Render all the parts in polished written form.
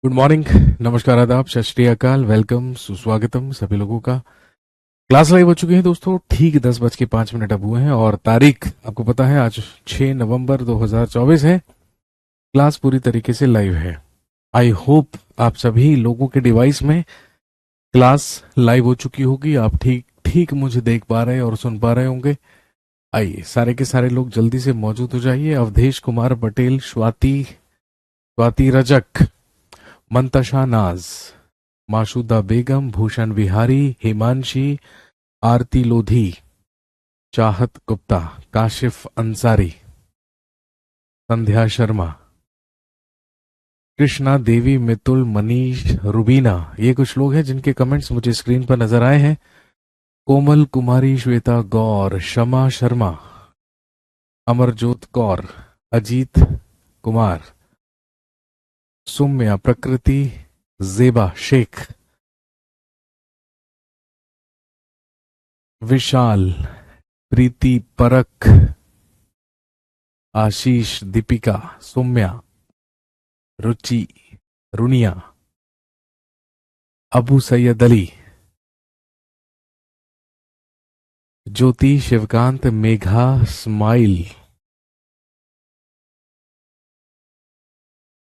Good morning. नमस्कार, आदाब, सत श्री अकाल, वेलकम, सुस्वागतम सभी लोगों का। क्लास लाइव हो चुकी है दोस्तों। ठीक 10:05 अब हुए हैं और तारीख आपको पता है, आज 6 नवंबर 2024 है। क्लास पूरी तरीके से लाइव है। आई होप आप सभी लोगों के डिवाइस में क्लास लाइव हो चुकी होगी। आप ठीक ठीक मुझे देख पा रहे और सुन पा रहे होंगे। आइए सारे के सारे लोग जल्दी से मौजूद हो जाइए। अवधेश कुमार पटेल, स्वाति स्वाति रजक, मंतशा नाज, माशुदा बेगम, भूषण विहारी, हिमांशी, आरती लोधी, चाहत गुप्ता, काशिफ अंसारी, संध्या शर्मा, कृष्णा देवी, मितुल, मनीष, रुबीना, ये कुछ लोग हैं जिनके कमेंट्स मुझे स्क्रीन पर नजर आए हैं। कोमल कुमारी, श्वेता गौर, शमा शर्मा, अमरजोत कौर, अजीत कुमार, सुम्या, प्रकृति, जेबा शेख, विशाल, प्रीति, परख, आशीष, दीपिका, सौम्या, रुचि, रुनिया, अबू सैयद अली, ज्योति, शिवकांत, मेघा, स्माइल।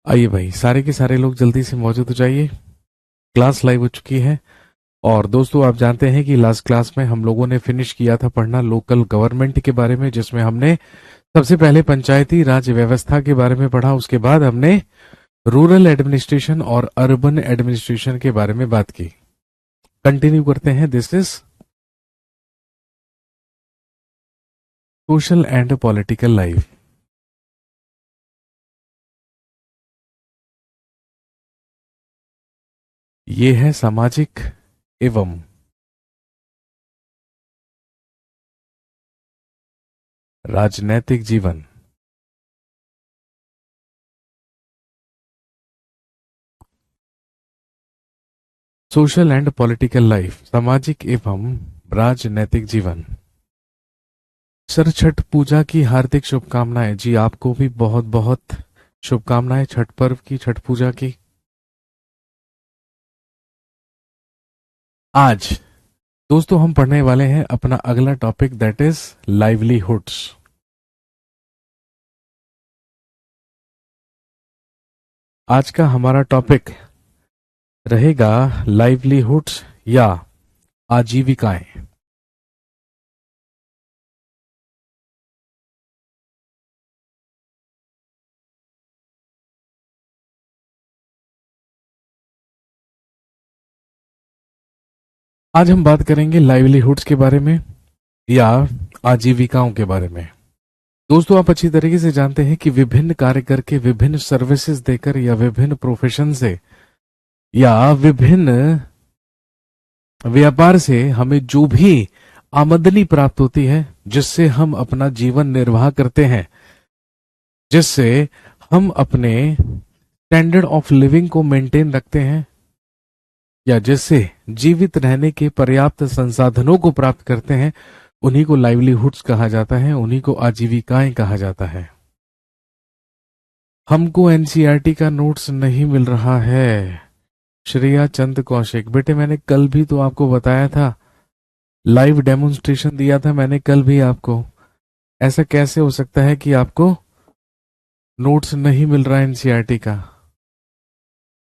आइए भाई, सारे के सारे लोग जल्दी से मौजूद हो जाइए। क्लास लाइव हो चुकी है। और दोस्तों, आप जानते हैं कि लास्ट क्लास में हम लोगों ने फिनिश किया था पढ़ना लोकल गवर्नमेंट के बारे में, जिसमें हमने सबसे पहले पंचायती राज व्यवस्था के बारे में पढ़ा। उसके बाद हमने रूरल एडमिनिस्ट्रेशन और अर्बन एडमिनिस्ट्रेशन के बारे में बात की। कंटिन्यू करते हैं। This is social and political life. ये है सामाजिक एवं राजनैतिक जीवन। सोशल एंड पॉलिटिकल लाइफ, सामाजिक एवं राजनैतिक जीवन। सर, छठ पूजा की हार्दिक शुभकामनाएं। जी, आपको भी बहुत बहुत शुभकामनाएं छठ पर्व की, छठ पूजा की। आज दोस्तों हम पढ़ने वाले हैं अपना अगला टॉपिक, दैट इज लाइवलीहुड्स। आज का हमारा टॉपिक रहेगा लाइवलीहुड्स या आजीविकाएं। आज हम बात करेंगे लाइवलीहुड्स के बारे में या आजीविकाओं के बारे में। दोस्तों, आप अच्छी तरीके से जानते हैं कि विभिन्न कार्य करके, विभिन्न सर्विसेज देकर या विभिन्न प्रोफेशन से या विभिन्न व्यापार से हमें जो भी आमदनी प्राप्त होती है, जिससे हम अपना जीवन निर्वाह करते हैं, जिससे हम अपने स्टैंडर्ड ऑफ लिविंग को मेंटेन रखते हैं, या जिससे जीवित रहने के पर्याप्त संसाधनों को प्राप्त करते हैं, उन्हीं को लाइवलीहुड्स कहा जाता है, उन्हीं को आजीविकाएं कहा जाता है। हमको एनसीईआरटी का नोट्स नहीं मिल रहा है। श्रेया चंद कौशिक, बेटे मैंने कल भी तो आपको बताया था, लाइव डेमोन्स्ट्रेशन दिया था मैंने कल भी आपको। ऐसा कैसे हो सकता है कि आपको नोट्स नहीं मिल रहा है एनसीईआरटी का?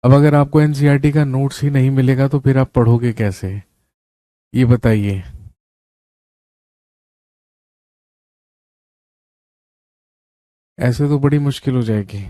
अब अगर आपको एनसीईआरटी का नोट्स ही नहीं मिलेगा तो फिर आप पढ़ोगे कैसे, ये बताइए। ऐसे तो बड़ी मुश्किल हो जाएगी।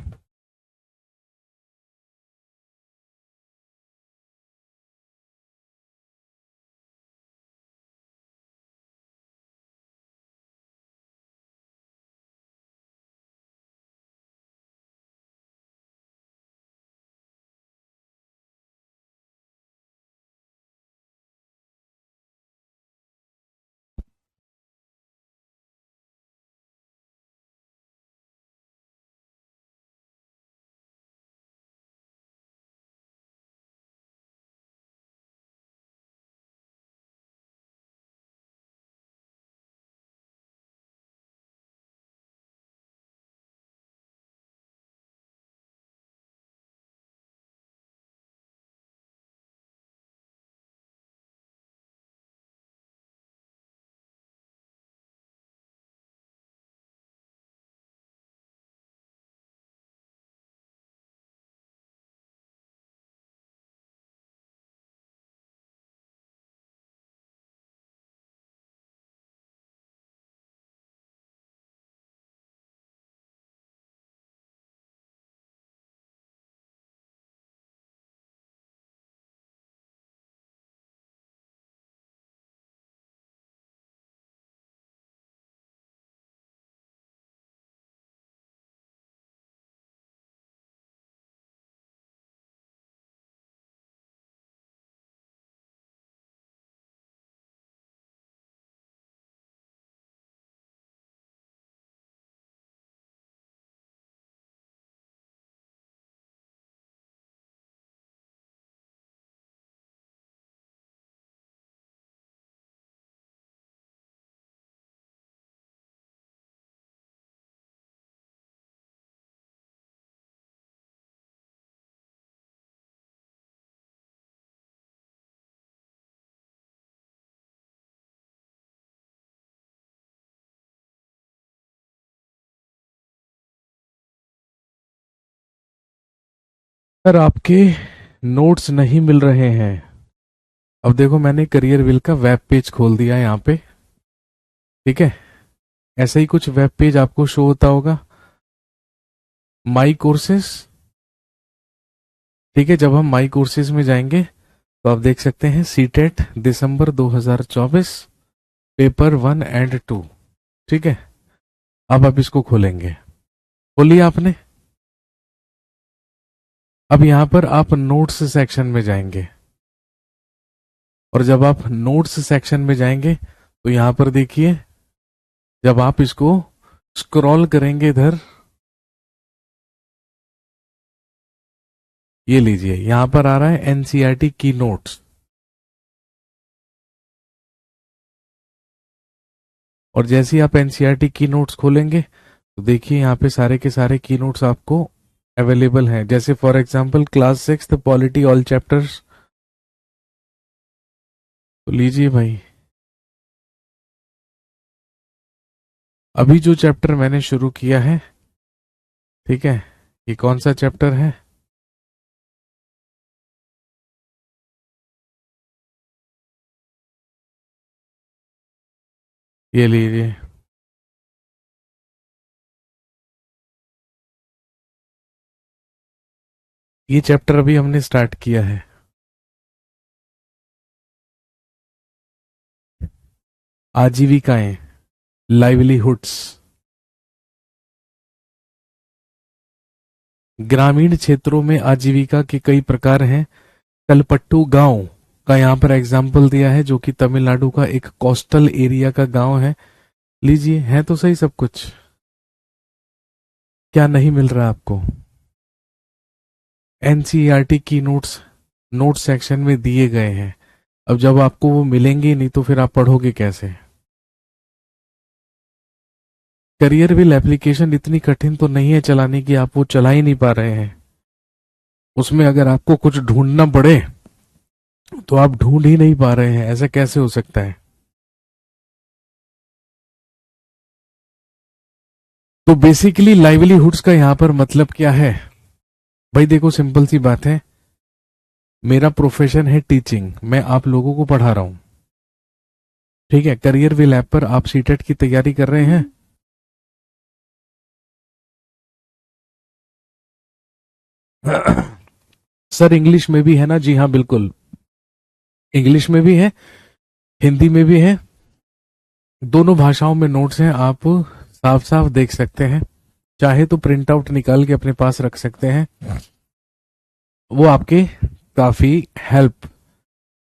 सर आपके नोट्स नहीं मिल रहे हैं। अब देखो मैंने करियर विल का वेब पेज खोल दिया है यहाँ पे। ठीक है, ऐसा ही कुछ वेब पेज आपको शो होता होगा, माई कोर्सेस। ठीक है, जब हम माई कोर्सेज में जाएंगे तो आप देख सकते हैं सीटेट दिसंबर 2024 पेपर 1 और 2। ठीक है, अब आप इसको खोलेंगे। खोलिए आपने। अब यहां पर आप नोट्स सेक्शन में जाएंगे, और जब आप नोट्स सेक्शन में जाएंगे तो यहां पर देखिए, जब आप इसको स्क्रॉल करेंगे इधर, ये लीजिए यहां पर आ रहा है एनसीईआरटी की नोट्स। और जैसे ही आप एनसीईआरटी की नोट्स खोलेंगे तो देखिए यहाँ पे सारे के सारे की नोट्स आपको अवेलेबल हैं। जैसे for example class 6 polity all chapters, तो लीजिए भाई। अभी जो चैप्टर मैंने शुरू किया है, ठीक है, ये कौन सा चैप्टर है? ये लीजिए, ये चैप्टर अभी हमने स्टार्ट किया है। आजीविकाएं, लाइवलीहुड्स। ग्रामीण क्षेत्रों में आजीविका के कई प्रकार हैं। कलपट्टू गांव का यहाँ पर एग्जाम्पल दिया है, जो कि तमिलनाडु का एक कोस्टल एरिया का गांव है। लीजिए, है तो सही सब कुछ। क्या नहीं मिल रहा आपको? एनसीईआरटी की नोट्स नोट सेक्शन में दिए गए हैं। अब जब आपको वो मिलेंगे नहीं तो फिर आप पढ़ोगे कैसे? करियर विल एप्लीकेशन इतनी कठिन तो नहीं है चलाने की, आप वो चला ही नहीं पा रहे हैं। उसमें अगर आपको कुछ ढूंढना पड़े तो आप ढूंढ ही नहीं पा रहे हैं, ऐसा कैसे हो सकता है? तो बेसिकली लाइवलीहुड्स का यहां पर मतलब क्या है? भाई देखो, सिंपल सी बात है, मेरा प्रोफेशन है टीचिंग, मैं आप लोगों को पढ़ा रहा हूं। ठीक है, करियर विल ऐप पर आप सीटेट की तैयारी कर रहे हैं। सर इंग्लिश में भी है ना? जी हाँ बिल्कुल, इंग्लिश में भी है, हिंदी में भी है, दोनों भाषाओं में नोट्स हैं। आप साफ साफ देख सकते हैं, चाहे तो प्रिंट आउट निकाल के अपने पास रख सकते हैं, वो आपके काफी हेल्प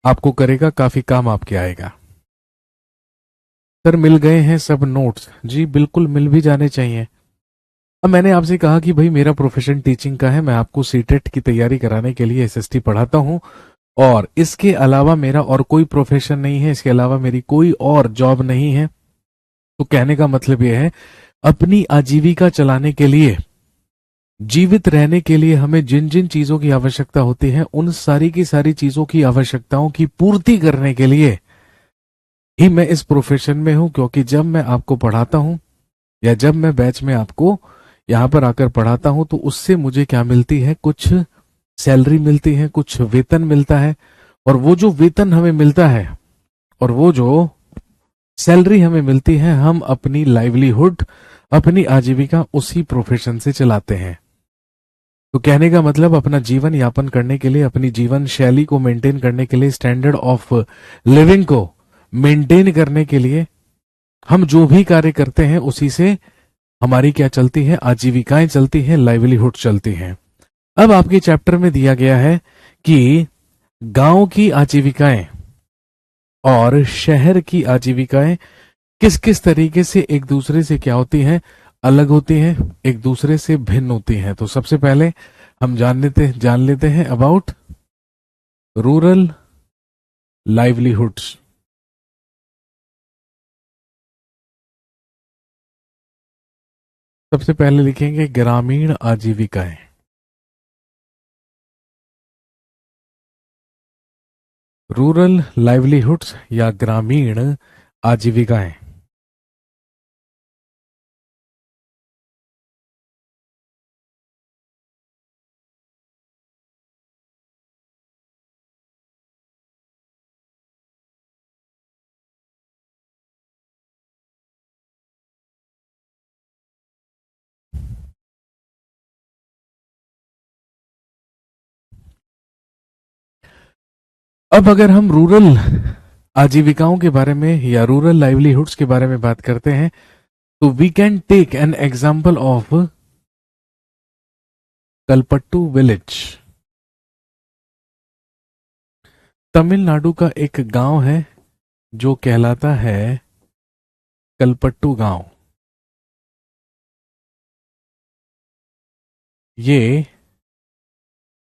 आपको करेगा, काफी काम आपके आएगा। सर मिल गए हैं सब नोट्स? जी बिल्कुल, मिल भी जाने चाहिए। अब मैंने आपसे कहा कि भाई मेरा प्रोफेशन टीचिंग का है, मैं आपको सीटेट की तैयारी कराने के लिए एसएसटी पढ़ाता हूं, और इसके अलावा मेरा और कोई प्रोफेशन नहीं है, इसके अलावा मेरी कोई और जॉब नहीं है। तो कहने का मतलब यह है, अपनी आजीविका चलाने के लिए, जीवित रहने के लिए हमें जिन जिन चीजों की आवश्यकता होती है, उन सारी की सारी चीजों की आवश्यकताओं की पूर्ति करने के लिए ही मैं इस प्रोफेशन में हूं। क्योंकि जब मैं आपको पढ़ाता हूं, या जब मैं बैच में आपको यहां पर आकर पढ़ाता हूं, तो उससे मुझे क्या मिलती है? कुछ सैलरी मिलती है, कुछ वेतन मिलता है। और वो जो वेतन हमें मिलता है, और वो जो सैलरी हमें मिलती है, हम अपनी लाइवलीहुड, अपनी आजीविका उसी प्रोफेशन से चलाते हैं। तो कहने का मतलब, अपना जीवन यापन करने के लिए, अपनी जीवन शैली को मेंटेन करने के लिए, स्टैंडर्ड ऑफ लिविंग को मेंटेन करने के लिए हम जो भी कार्य करते हैं, उसी से हमारी क्या चलती है? आजीविकाएं चलती हैं, लाइवलीहुड चलती हैं। अब आपके चैप्टर में दिया गया है कि गांव की आजीविकाएं और शहर की आजीविकाएं किस किस तरीके से एक दूसरे से क्या होती हैं? अलग होती हैं, एक दूसरे से भिन्न होती हैं। तो सबसे पहले हम जान लेते हैं अबाउट रूरल लाइवलीहुड्स। सबसे पहले लिखेंगे ग्रामीण आजीविकाएं। रूरल लाइवलीहुड्स या ग्रामीण आजीविकाएं। अब अगर हम रूरल आजीविकाओं के बारे में या रूरल लाइवलीहुड्स के बारे में बात करते हैं, तो we can take an example of Kalpattu village. Tamil Nadu का एक गांव है जो कहलाता है कलपट्टू गांव। ये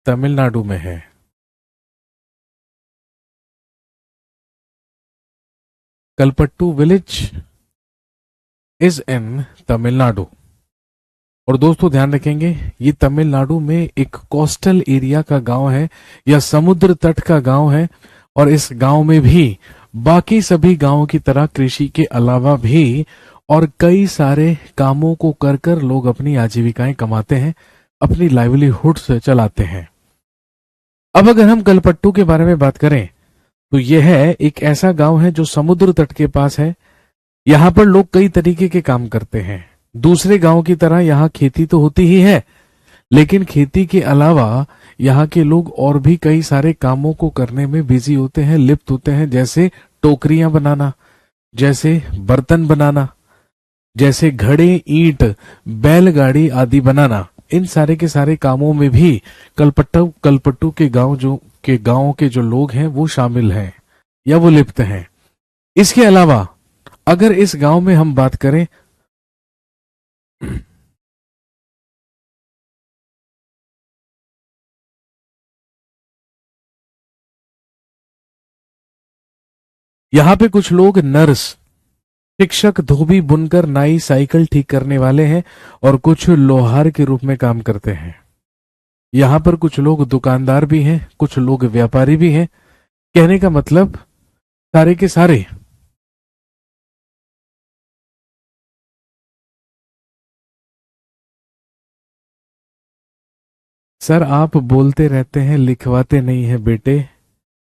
तमिलनाडु में है। Kalpattu village is in Tamil Nadu. और दोस्तों ध्यान रखेंगे, ये तमिलनाडु में एक कोस्टल एरिया का गांव है या समुद्र तट का गांव है। और इस गांव में भी बाकी सभी गांवों की तरह कृषि के अलावा भी और कई सारे कामों को कर कर लोग अपनी आजीविकाएं कमाते हैं, अपनी लाइवलीहुड से चलाते हैं। अब अगर हम कलपट्टू के बारे में बात करें, तो यह है एक ऐसा गांव है जो समुद्र तट के पास है। यहाँ पर लोग कई तरीके के काम करते हैं। दूसरे गांव की तरह यहाँ खेती तो होती ही है, लेकिन खेती के अलावा यहाँ के लोग और भी कई सारे कामों को करने में बिजी होते हैं, लिप्त होते हैं। जैसे टोकरियां बनाना, जैसे बर्तन बनाना, जैसे घड़े, ईंट, बैलगाड़ी आदि बनाना। इन सारे के सारे कामों में भी कलपट्टू के गांव के जो लोग हैं वो शामिल हैं या वो लिप्त हैं। इसके अलावा अगर इस गांव में हम बात करें, यहां पे कुछ लोग नर्स, शिक्षक, धोबी, बुनकर, नाई, साइकिल ठीक करने वाले हैं और कुछ लोहार के रूप में काम करते हैं। यहाँ पर कुछ लोग दुकानदार भी हैं, कुछ लोग व्यापारी भी हैं। कहने का मतलब सारे के सारे सर, आप बोलते रहते हैं, लिखवाते नहीं है बेटे।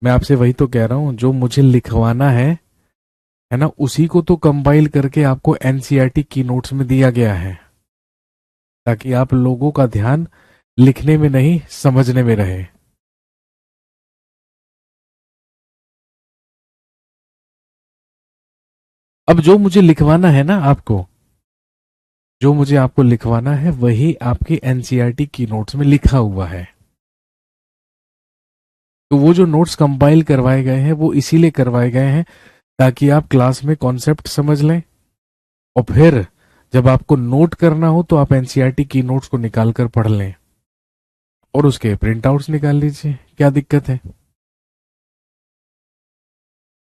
मैं आपसे वही तो कह रहा हूं, जो मुझे लिखवाना है ना, उसी को तो कंपाइल करके आपको एनसीईआरटी की नोट्स में दिया गया है, ताकि आप लोगों का ध्यान लिखने में नहीं समझने में रहे। अब जो मुझे लिखवाना है ना आपको, जो मुझे आपको लिखवाना है वही आपकी एनसीईआरटी की नोट्स में लिखा हुआ है। तो वो जो नोट्स कंपाइल करवाए गए हैं वो इसीलिए करवाए गए हैं ताकि आप क्लास में कॉन्सेप्ट समझ लें, और फिर जब आपको नोट करना हो तो आप एनसीईआरटी की नोट्स को निकाल कर पढ़ लें और उसके प्रिंट आउट्स निकाल लीजिए। क्या दिक्कत है?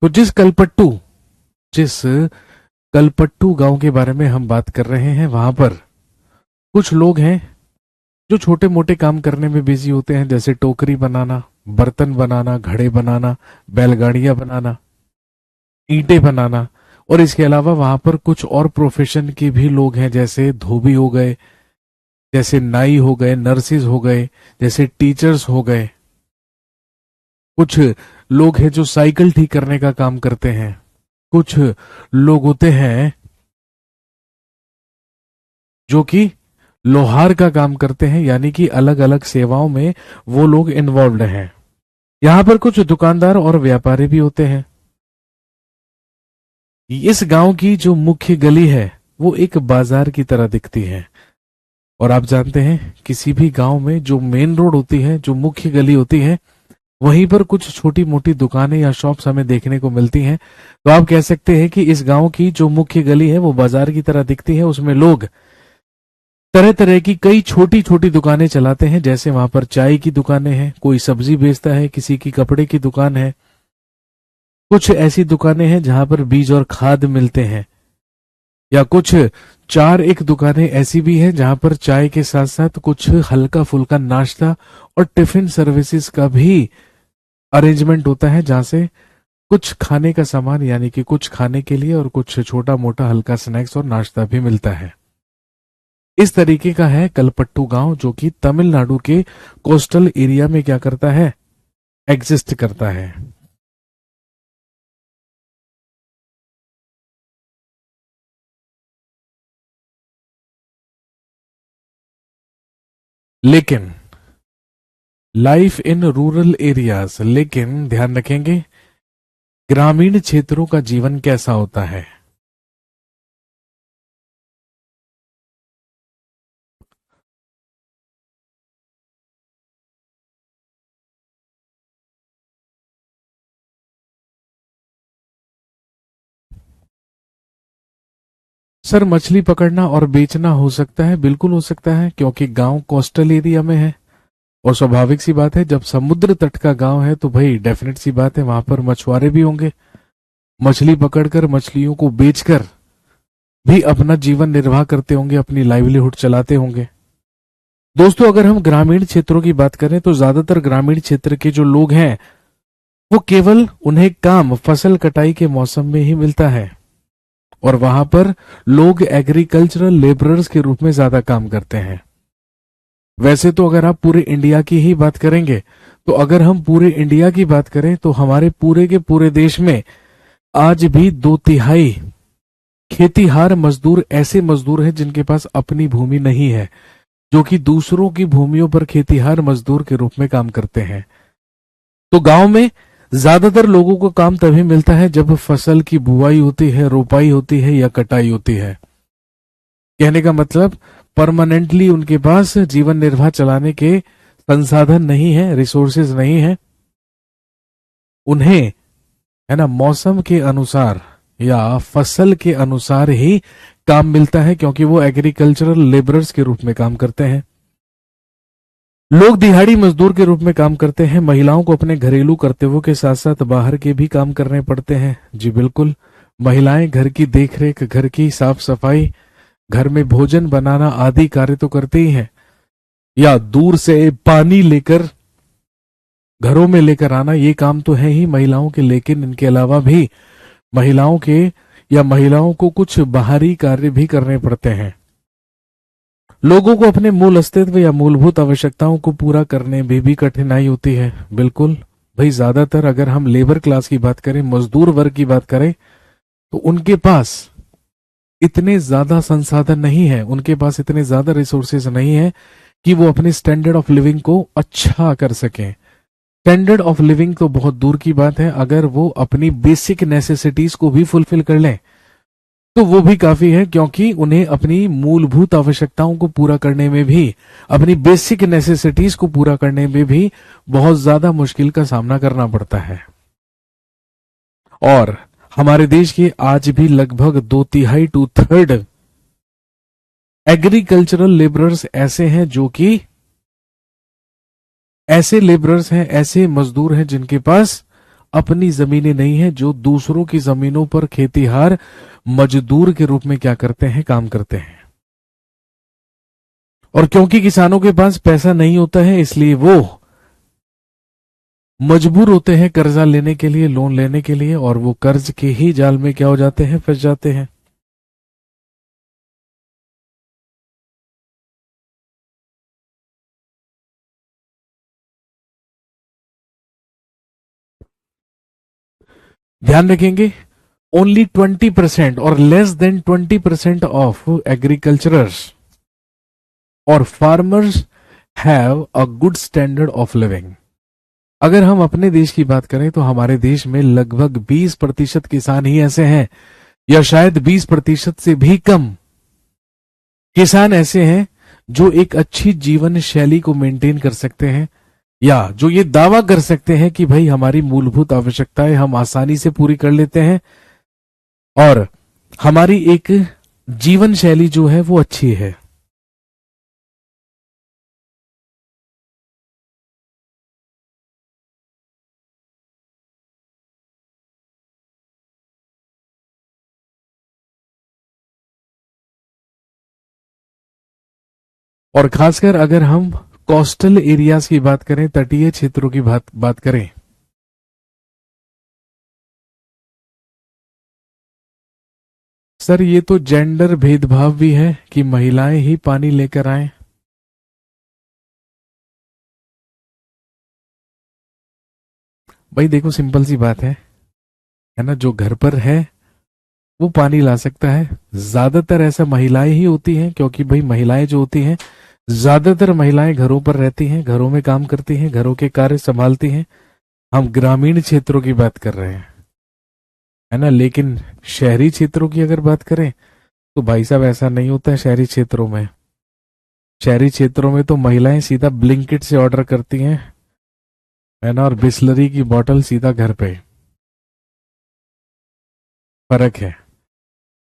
तो जिस कलपट्टू गांव के बारे में हम बात कर रहे हैं, वहां पर कुछ लोग हैं जो छोटे मोटे काम करने में बिजी होते हैं, जैसे टोकरी बनाना, बर्तन बनाना, घड़े बनाना, बैलगाड़ियां बनाना, ईंटें बनाना। और इसके अलावा वहां पर कुछ और प्रोफेशन के भी लोग हैं, जैसे धोबी हो गए, जैसे नाई हो गए, नर्सिस हो गए, जैसे टीचर्स हो गए। कुछ लोग हैं जो साइकिल ठीक करने का काम करते हैं। कुछ लोग होते हैं जो कि लोहार का काम करते हैं, यानी कि अलग अलग सेवाओं में वो लोग इन्वॉल्व हैं। यहां पर कुछ दुकानदार और व्यापारी भी होते हैं। इस गांव की जो मुख्य गली है वो एक बाजार की तरह दिखती है। और आप जानते हैं, किसी भी गांव में जो मेन रोड होती है, जो मुख्य गली होती है, वहीं पर कुछ छोटी मोटी दुकानें या शॉप्स हमें देखने को मिलती हैं। तो आप कह सकते हैं कि इस गांव की जो मुख्य गली है वो बाजार की तरह दिखती है। उसमें लोग तरह तरह की कई छोटी छोटी दुकानें चलाते हैं। जैसे वहां पर चाय की दुकानें हैं, कोई सब्जी बेचता है, किसी की कपड़े की दुकान है। कुछ ऐसी दुकानें हैं जहां पर बीज और खाद मिलते हैं, या कुछ चार एक दुकानें ऐसी भी हैं जहां पर चाय के साथ साथ कुछ हल्का फुल्का नाश्ता और टिफिन सर्विसेज का भी अरेंजमेंट होता है, जहां से कुछ खाने का सामान, यानी कि कुछ खाने के लिए और कुछ छोटा मोटा हल्का स्नैक्स और नाश्ता भी मिलता है। इस तरीके का है कलपट्टू गांव, जो कि तमिलनाडु के कोस्टल एरिया में क्या करता है, एग्जिस्ट करता है। लेकिन लाइफ इन रूरल एरियाज, लेकिन ध्यान रखेंगे ग्रामीण क्षेत्रों का जीवन कैसा होता है। सर, मछली पकड़ना और बेचना हो सकता है, बिल्कुल हो सकता है, क्योंकि गांव कोस्टल एरिया में है। और स्वाभाविक सी बात है, जब समुद्र तट का गांव है तो भाई डेफिनेट सी बात है, वहां पर मछुआरे भी होंगे। मछली पकड़कर, मछलियों को बेचकर भी अपना जीवन निर्वाह करते होंगे, अपनी लाइवलीहुड चलाते होंगे। दोस्तों, अगर हम ग्रामीण क्षेत्रों की बात करें तो ज्यादातर ग्रामीण क्षेत्र के जो लोग हैं वो केवल उन्हें काम फसल कटाई के मौसम में ही मिलता है, और वहां पर लोग एग्रीकल्चरल लेबरर्स के रूप में ज्यादा काम करते हैं। वैसे तो अगर आप पूरे इंडिया की ही बात करेंगे, तो अगर हम पूरे इंडिया की बात करें तो हमारे पूरे के पूरे देश में आज भी 2/3 खेतीहार मजदूर ऐसे मजदूर हैं जिनके पास अपनी भूमि नहीं है, जो कि दूसरों की भूमियों पर खेतीहार मजदूर के रूप में काम करते हैं। तो गांव में ज्यादातर लोगों को काम तभी मिलता है जब फसल की बुआई होती है, रोपाई होती है या कटाई होती है। कहने का मतलब, परमानेंटली उनके पास जीवन निर्वाह चलाने के संसाधन नहीं है, रिसोर्सेज नहीं है। उन्हें, है ना, मौसम के अनुसार या फसल के अनुसार ही काम मिलता है, क्योंकि वो एग्रीकल्चरल लेबरर्स के रूप में काम करते हैं। लोग दिहाड़ी मजदूर के रूप में काम करते हैं। महिलाओं को अपने घरेलू कर्तव्यों के साथ साथ बाहर के भी काम करने पड़ते हैं। जी बिल्कुल, महिलाएं घर की देखरेख, घर की साफ सफाई, घर में भोजन बनाना आदि कार्य तो करते ही हैं, या दूर से पानी लेकर घरों में लेकर आना, ये काम तो है ही महिलाओं के। लेकिन इनके अलावा भी महिलाओं को कुछ बाहरी कार्य भी करने पड़ते हैं। लोगों को अपने मूल अस्तित्व या मूलभूत आवश्यकताओं को पूरा करने में भी कठिनाई होती है। बिल्कुल भाई, ज्यादातर अगर हम लेबर क्लास की बात करें, मजदूर वर्ग की बात करें, तो उनके पास इतने ज्यादा संसाधन नहीं है, उनके पास इतने ज्यादा रिसोर्सेज नहीं है कि वो अपने स्टैंडर्ड ऑफ लिविंग को अच्छा कर सकें। स्टैंडर्ड ऑफ लिविंग तो बहुत दूर की बात है, अगर वो अपनी बेसिक नेसेसिटीज को भी फुलफिल कर लें तो वो भी काफी है, क्योंकि उन्हें अपनी मूलभूत आवश्यकताओं को पूरा करने में भी, अपनी बेसिक नेसेसिटीज को पूरा करने में भी बहुत ज्यादा मुश्किल का सामना करना पड़ता है। और हमारे देश के आज भी लगभग 2/3 2/3 एग्रीकल्चरल लेबरर्स ऐसे हैं, जो कि ऐसे लेबरर्स हैं, ऐसे मजदूर हैं जिनके पास अपनी जमीनें नहीं है, जो दूसरों की जमीनों पर खेतीहार मजदूर के रूप में क्या करते हैं, काम करते हैं। और क्योंकि किसानों के पास पैसा नहीं होता है, इसलिए वो मजबूर होते हैं कर्जा लेने के लिए, लोन लेने के लिए, और वो कर्ज के ही जाल में क्या हो जाते हैं, फंस जाते हैं। ध्यान रखेंगे, ओनली 20% और लेस देन 20% ऑफ एग्रीकल्चरर्स और farmers have a good standard of living. अगर हम अपने देश की बात करें तो हमारे देश में लगभग 20% किसान ही ऐसे हैं, या शायद 20% से भी कम किसान ऐसे हैं जो एक अच्छी जीवन शैली को मेंटेन कर सकते हैं, या जो ये दावा कर सकते हैं कि भाई हमारी मूलभूत आवश्यकताएं हम आसानी से पूरी कर लेते हैं, और हमारी एक जीवन शैली जो है वो अच्छी है। और खासकर अगर हम कोस्टल एरियाज की बात करें, तटीय क्षेत्रों की बात करें, सर ये तो जेंडर भेदभाव भी है कि महिलाएं ही पानी लेकर आए। भाई देखो, सिंपल सी बात है ना, जो घर पर है वो पानी ला सकता है। ज्यादातर ऐसा महिलाएं ही होती हैं, क्योंकि भाई महिलाएं जो होती हैं ज्यादातर महिलाएं घरों पर रहती हैं, घरों में काम करती हैं, घरों के कार्य संभालती हैं। हम ग्रामीण क्षेत्रों की बात कर रहे हैं, है ना। लेकिन शहरी क्षेत्रों की अगर बात करें तो भाई साहब ऐसा नहीं होता है। शहरी क्षेत्रों में तो महिलाएं सीधा ब्लिंकिट से ऑर्डर करती हैं, है ना, और बिस्लरी की बोतल सीधा घर पे। फर्क है।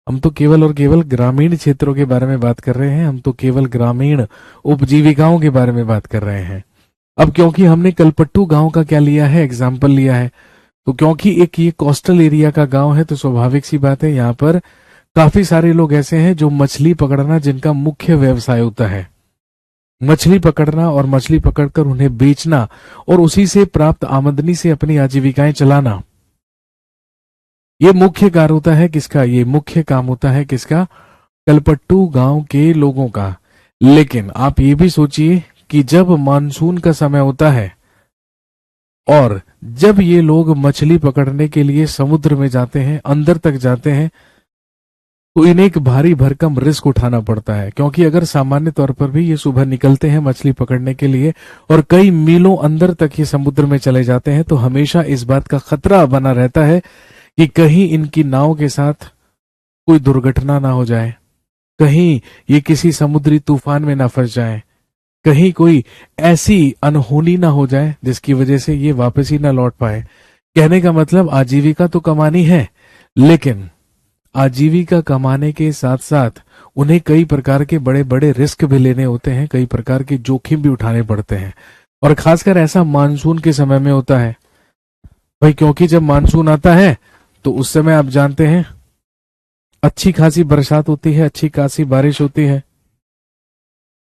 हम तो केवल और केवल ग्रामीण क्षेत्रों के बारे में बात कर रहे हैं, हम तो केवल ग्रामीण उपजीविकाओं के बारे में बात कर रहे हैं। अब क्योंकि हमने कलपट्टू गांव का क्या लिया है, एग्जाम्पल लिया है, तो क्योंकि एक ये कोस्टल एरिया का गांव है, तो स्वाभाविक सी बात है यहाँ पर काफी सारे लोग ऐसे हैं जो मछली पकड़ना जिनका मुख्य व्यवसाय होता है। मछली पकड़ना और मछली पकड़कर उन्हें बेचना और उसी से प्राप्त आमदनी से अपनी आजीविकाएं चलाना, ये मुख्य कार्य होता है किसका, ये मुख्य काम होता है किसका, कलपट्टू गांव के लोगों का। लेकिन आप ये भी सोचिए कि जब मानसून का समय होता है और जब ये लोग मछली पकड़ने के लिए समुद्र में जाते हैं, अंदर तक जाते हैं, तो इन्हें एक भारी भरकम रिस्क उठाना पड़ता है। क्योंकि अगर सामान्य तौर पर भी ये सुबह निकलते हैं मछली पकड़ने के लिए और कई मीलों अंदर तक ये समुद्र में चले जाते हैं, तो हमेशा इस बात का खतरा बना रहता है कि कहीं इनकी नाव के साथ कोई दुर्घटना ना हो जाए, कहीं ये किसी समुद्री तूफान में ना फंस जाए, कहीं कोई ऐसी अनहोनी ना हो जाए जिसकी वजह से ये वापस ही ना लौट पाए। कहने का मतलब आजीविका तो कमानी है, लेकिन आजीविका कमाने के साथ साथ उन्हें कई प्रकार के बड़े बड़े रिस्क भी लेने होते हैं, कई प्रकार के जोखिम भी उठाने पड़ते हैं। और खासकर ऐसा मानसून के समय में होता है भाई, क्योंकि जब मानसून आता है तो उस समय आप जानते हैं अच्छी खासी बरसात होती है, अच्छी खासी बारिश होती है।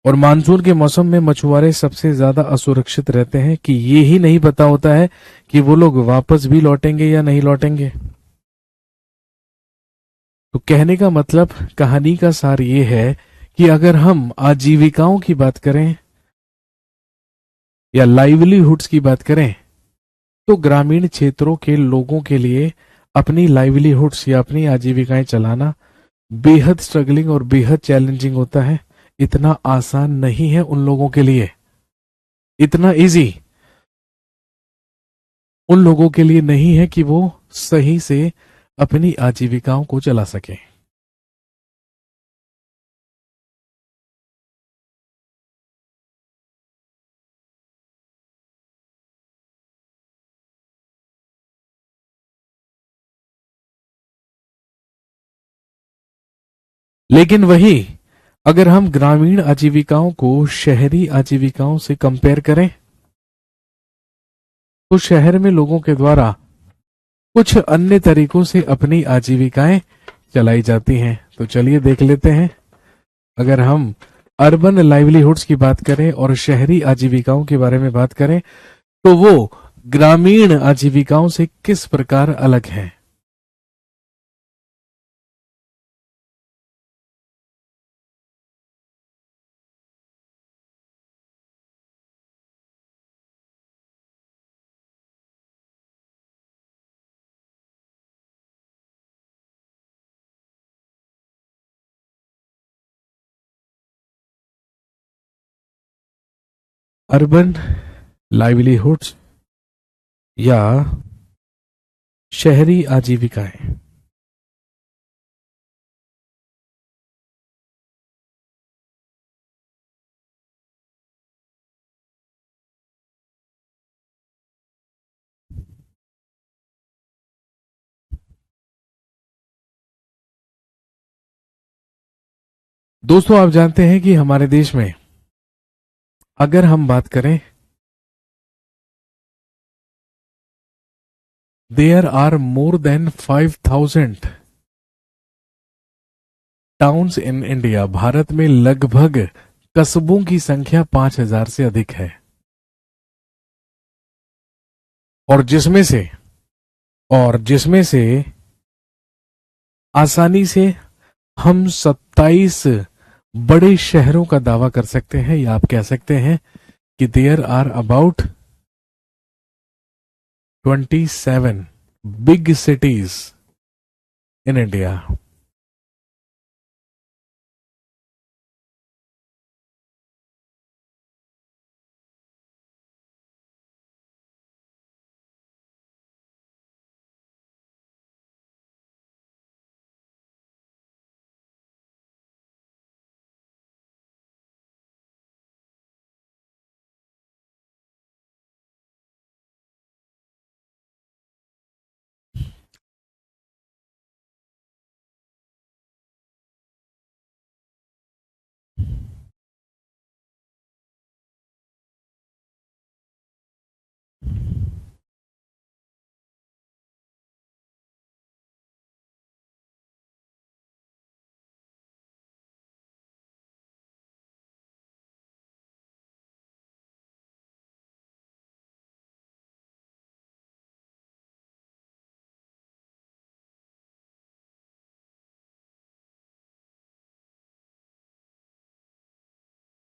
और मानसून के मौसम में मछुआरे सबसे ज्यादा असुरक्षित रहते हैं कि ये ही नहीं पता होता है कि वो लोग वापस भी लौटेंगे या नहीं लौटेंगे। तो कहने का मतलब, कहानी का सार ये है कि अगर हम आजीविकाओं की बात करें या लाइवलीहुड्स की बात करें, तो ग्रामीण क्षेत्रों के लोगों के लिए अपनी लाइवलीहुड्स या अपनी आजीविकाएं चलाना बेहद स्ट्रगलिंग और बेहद चैलेंजिंग होता है। इतना आसान नहीं है उन लोगों के लिए, इतना इजी उन लोगों के लिए नहीं है कि वो सही से अपनी आजीविकाओं को चला सके। लेकिन वही अगर हम ग्रामीण आजीविकाओं को शहरी आजीविकाओं से कंपेयर करें, तो शहर में लोगों के द्वारा कुछ अन्य तरीकों से अपनी आजीविकाएं चलाई जाती हैं। तो चलिए देख लेते हैं। अगर हम अर्बन लाइवलीहुड्स की बात करें और शहरी आजीविकाओं के बारे में बात करें, तो वो ग्रामीण आजीविकाओं से किस प्रकार अलग है। अर्बन लाइवलीहुड्स या शहरी आजीविकाएं। दोस्तों, आप जानते हैं कि हमारे देश में अगर हम बात करें, there are more than 5,000 towns in India. Bharat में लगभग कस्बों की संख्या 5,000 से अधिक है। और जिसमें से आसानी से हम 27 बड़े शहरों का दावा कर सकते हैं, या आप कह सकते हैं कि there are about 27 big cities in India.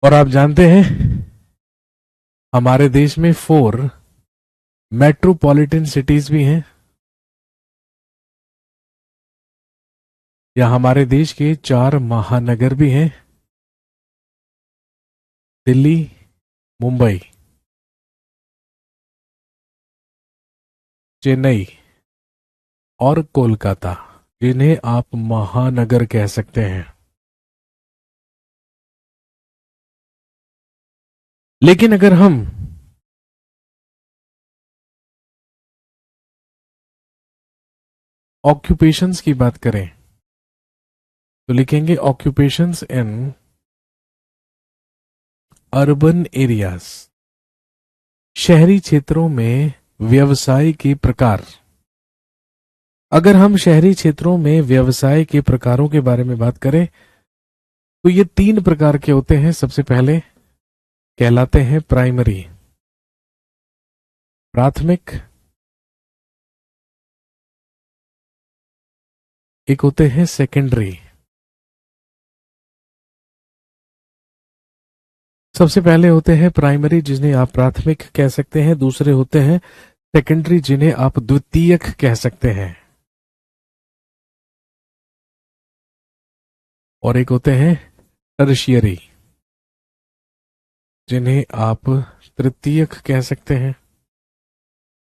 और आप जानते हैं हमारे देश में 4 मेट्रोपॉलिटन सिटीज भी हैं, या हमारे देश के 4 महानगर भी हैं, दिल्ली, मुंबई, चेन्नई और कोलकाता, जिन्हें आप महानगर कह सकते हैं। लेकिन अगर हम ऑक्यूपेशंस की बात करें तो लिखेंगे ऑक्यूपेशंस इन अर्बन एरियाज, शहरी क्षेत्रों में व्यवसाय के प्रकार। अगर हम शहरी क्षेत्रों में व्यवसाय के प्रकारों के बारे में बात करें तो ये 3 प्रकार के होते हैं। सबसे पहले कहलाते हैं प्राइमरी, प्राथमिक, एक होते हैं सेकेंडरी। सबसे पहले होते हैं प्राइमरी, जिन्हें आप प्राथमिक कह सकते हैं। दूसरे होते हैं सेकेंडरी, जिन्हें आप द्वितीयक कह सकते हैं। और एक होते हैं टर्शियरी, जिन्हें आप तृतीयक कह सकते हैं।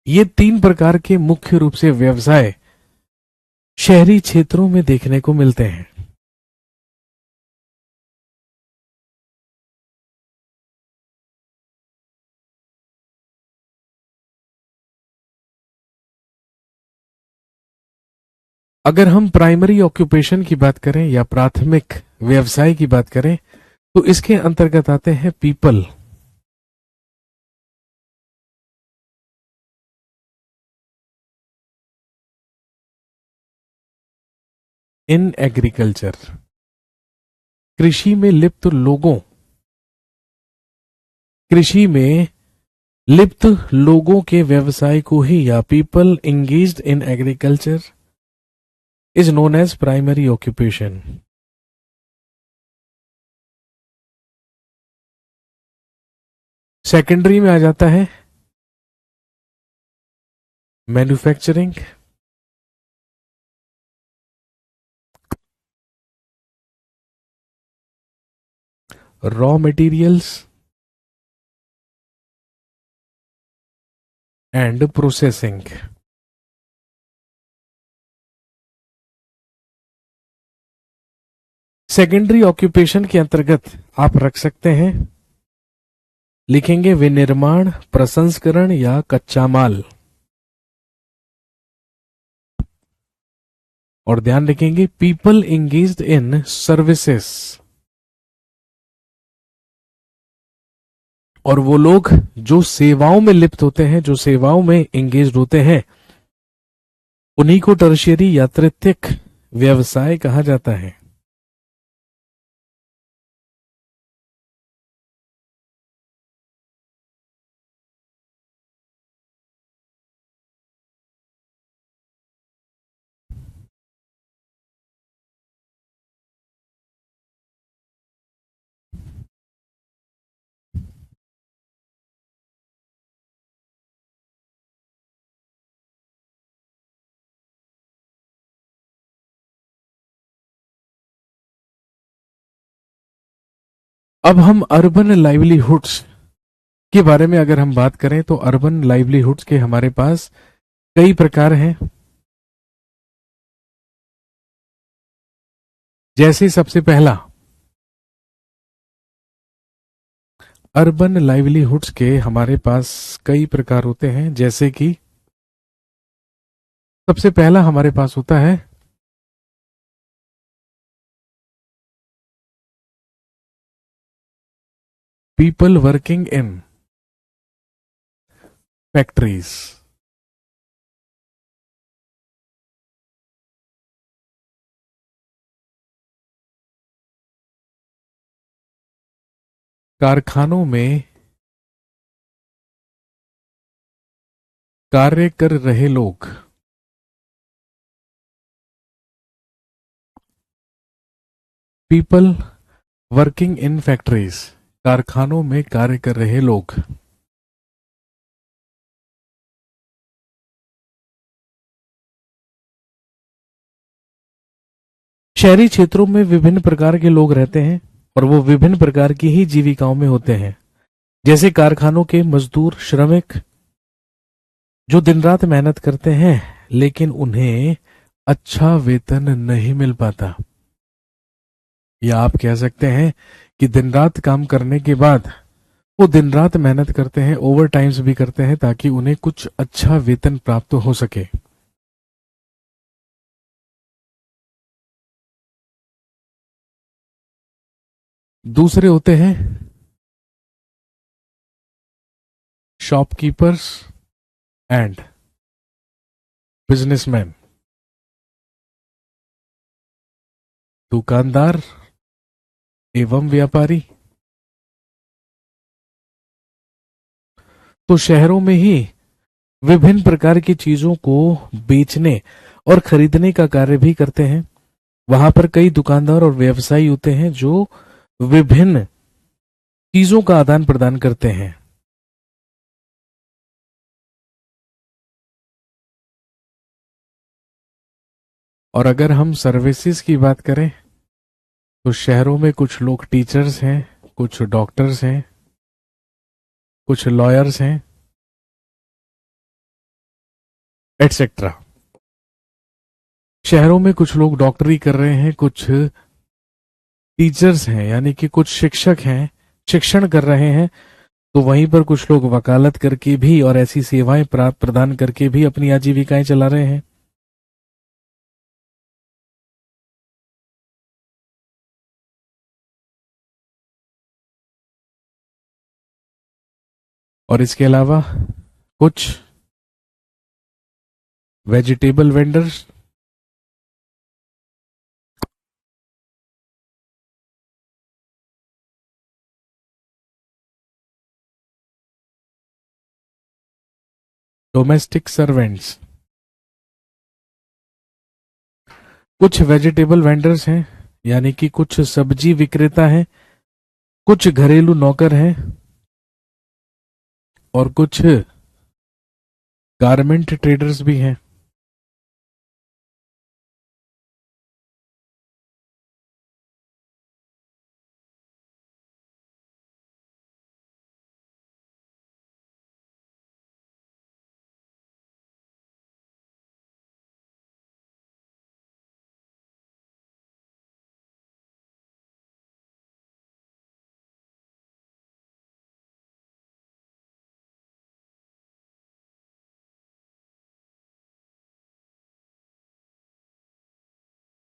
ये 3 प्रकार के मुख्य रूप से व्यवसाय शहरी क्षेत्रों में देखने को मिलते हैं। अगर हम प्राइमरी ऑक्यूपेशन की बात करें या प्राथमिक व्यवसाय की बात करें तो इसके अंतर्गत आते हैं पीपल, इन एग्रीकल्चर, कृषि में लिप्त लोगों, कृषि में लिप्त लोगों के व्यवसाय को ही, या people engaged in agriculture is known as primary occupation. Secondary में आ जाता है manufacturing, raw materials and processing. Secondary occupation के अंतर्गत आप रख सकते हैं, लिखेंगे विनिर्माण, प्रसंस्करण या कच्चा माल। और ध्यान रखेंगे पीपल एंगेज्ड इन सर्विसेज, और वो लोग जो सेवाओं में लिप्त होते हैं, जो सेवाओं में एंगेज्ड होते हैं, उन्हीं को टर्शियरी या तृतीयक व्यवसाय कहा जाता है। अब हम अर्बन लाइवलीहुड्स के बारे में अगर हम बात करें तो अर्बन लाइवलीहुड्स के हमारे पास कई प्रकार हैं। जैसे सबसे पहला, अर्बन लाइवलीहुड्स के हमारे पास कई प्रकार होते हैं। जैसे कि सबसे पहला हमारे पास होता है पीपल वर्किंग इन फैक्ट्रीज। कारखानों में कार्य कर रहे लोग। पीपल वर्किंग इन फैक्ट्रीज, कारखानों में कार्य कर रहे लोग। शहरी क्षेत्रों में विभिन्न प्रकार के लोग रहते हैं और वो विभिन्न प्रकार की ही जीविकाओं में होते हैं, जैसे कारखानों के मजदूर, श्रमिक जो दिन रात मेहनत करते हैं लेकिन उन्हें अच्छा वेतन नहीं मिल पाता। या आप कह सकते हैं कि दिन रात काम करने के बाद वो दिन रात मेहनत करते हैं, ओवर टाइम्स भी करते हैं ताकि उन्हें कुछ अच्छा वेतन प्राप्त हो सके। दूसरे होते हैं शॉपकीपर्स एंड बिजनेसमैन, दुकानदार एवं व्यापारी। तो शहरों में ही विभिन्न प्रकार की चीजों को बेचने और खरीदने का कार्य भी करते हैं। वहां पर कई दुकानदार और व्यवसायी होते हैं जो विभिन्न चीजों का आदान प्रदान करते हैं। और अगर हम सर्विसेज की बात करें तो शहरों में कुछ लोग टीचर्स हैं, कुछ डॉक्टर्स हैं, कुछ लॉयर्स हैं, एटसेट्रा। शहरों में कुछ लोग डॉक्टरी कर रहे हैं, कुछ टीचर्स हैं यानी कि कुछ शिक्षक हैं, शिक्षण कर रहे हैं। तो वहीं पर कुछ लोग वकालत करके भी और ऐसी सेवाएं प्रदान करके भी अपनी आजीविकाएं चला रहे हैं। और इसके अलावा कुछ वेजिटेबल वेंडर्स, डोमेस्टिक सर्वेंट्स। कुछ वेजिटेबल वेंडर्स हैं यानी कि कुछ सब्जी विक्रेता हैं, कुछ घरेलू नौकर हैं और कुछ गारमेंट ट्रेडर्स भी हैं।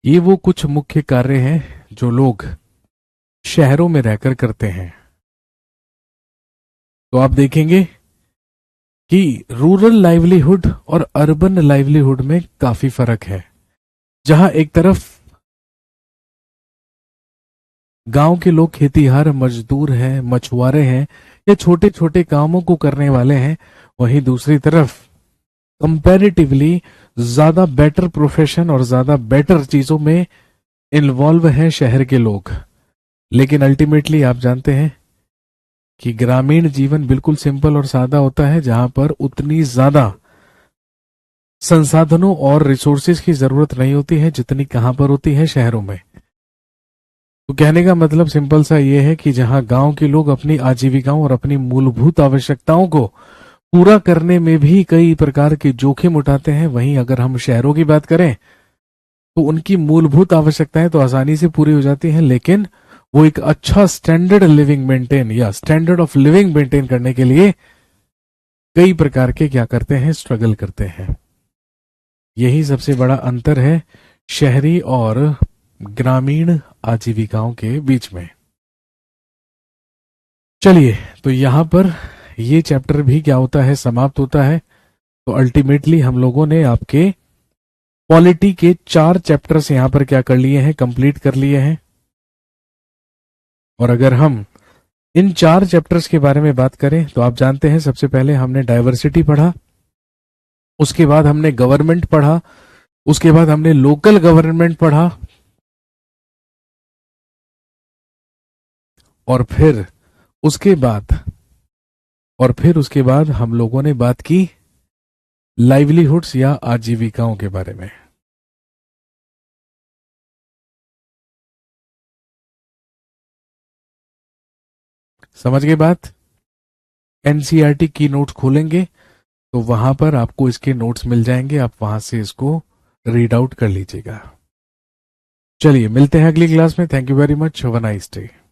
ये वो कुछ मुख्य कार्य हैं जो लोग शहरों में रहकर करते हैं। तो आप देखेंगे कि रूरल लाइवलीहुड और अर्बन लाइवलीहुड में काफी फर्क है। जहां एक तरफ गांव के लोग खेतीहार, मजदूर हैं, मछुआरे हैं या छोटे छोटे कामों को करने वाले हैं, वहीं दूसरी तरफ कंपैरेटिवली ज्यादा बेटर प्रोफेशन और ज्यादा बेटर चीजों में इन्वॉल्व हैं शहर के लोग। लेकिन अल्टीमेटली आप जानते हैं कि ग्रामीण जीवन बिल्कुल सिंपल और सादा होता है, जहां पर उतनी ज्यादा संसाधनों और रिसोर्सेज की जरूरत नहीं होती है जितनी कहां पर होती है, शहरों में। तो कहने का मतलब सिंपल सा ये है कि जहां गांव के लोग अपनी आजीविकाओं और अपनी मूलभूत आवश्यकताओं को पूरा करने में भी कई प्रकार के जोखिम उठाते हैं, वहीं अगर हम शहरों की बात करें तो उनकी मूलभूत आवश्यकताएं तो आसानी से पूरी हो जाती हैं, लेकिन वो एक अच्छा स्टैंडर्ड लिविंग मेंटेन या स्टैंडर्ड ऑफ लिविंग मेंटेन करने के लिए कई प्रकार के क्या करते हैं, स्ट्रगल करते हैं। यही सबसे बड़ा अंतर है शहरी और ग्रामीण आजीविकाओं के बीच में। चलिए, तो यहां पर ये चैप्टर भी क्या होता है, समाप्त होता है। तो अल्टीमेटली हम लोगों ने आपके पॉलिटी के 4 चैप्टर्स यहां पर क्या कर लिए हैं, कंप्लीट कर लिए हैं। और अगर हम इन 4 चैप्टर्स के बारे में बात करें तो आप जानते हैं सबसे पहले हमने डाइवर्सिटी पढ़ा, उसके बाद हमने गवर्नमेंट पढ़ा, उसके बाद हमने लोकल गवर्नमेंट पढ़ा, और फिर उसके बाद और फिर उसके बाद हम लोगों ने बात की लाइवलीहुड्स या आजीविकाओं के बारे में। समझ गए बात? एनसीईआरटी की नोट्स खोलेंगे तो वहां पर आपको इसके नोट्स मिल जाएंगे, आप वहां से इसको रीड आउट कर लीजिएगा। चलिए मिलते हैं अगली क्लास में। Thank you very much, have a nice day.